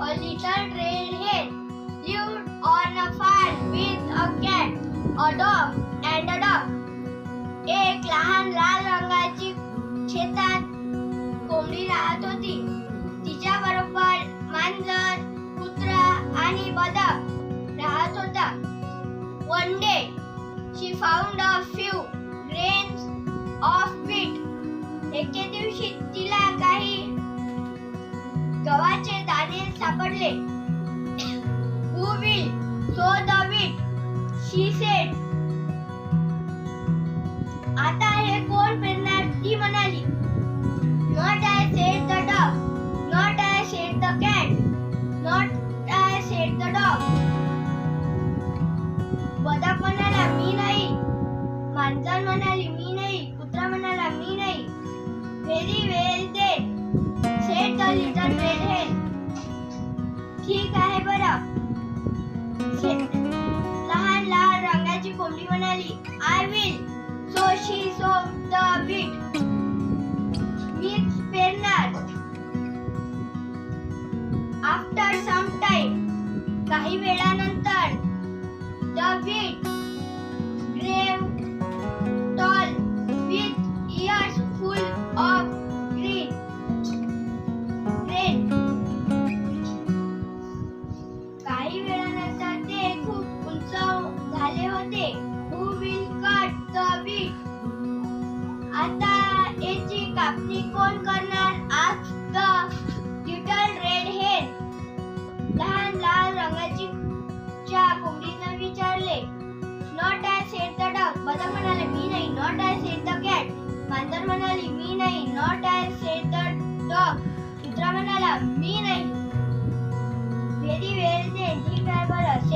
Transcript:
A little red hen lived on a farm with a cat, a dog and a duck. एक लहान लाल रंगाची शेतात कोंबडी राहत होती. तिच्या बरोबर मांजर, कुत्रा आणि बदक राहत होता. One day she found a few grains of wheat. एके दिवशी तिला काही गव्हाचे दाणे सापडले. Who will sow the wheat? She said. आता हे कोण पेरणार? ती म्हणाली. Not I, said the dog. Not I, said the cat. Not I, said the dog. बदक म्हणाला, मी नाही. मांजर म्हणाली, मी नाही. कुत्रा म्हणाला, मी नाही. Very well then, said the little red hen. ठीक आहे बरं. लहान लाल रंगाची कोंबडी म्हणाली, I will. So she sowed the wheat. मीच पेरणार. After some time, काही वेळानंतर, the wheat grew tall with ears full of grain. काही वेळानंतर ते खूप उंच झाले होते. Who will cut the wheat? आता याची कापणी कोण करणार? asked the little red hen. लहान लाल रंगाची कोंबडीने विचारले. Not I, said the dog. बदक म्हणाले, मी नाही. Not I, said the cat. मांजर म्हणाली, मी नाही. Not I, said the dog. कुत्रा म्हणाला, मी नाही. Very well then, ठीक आहे बरं.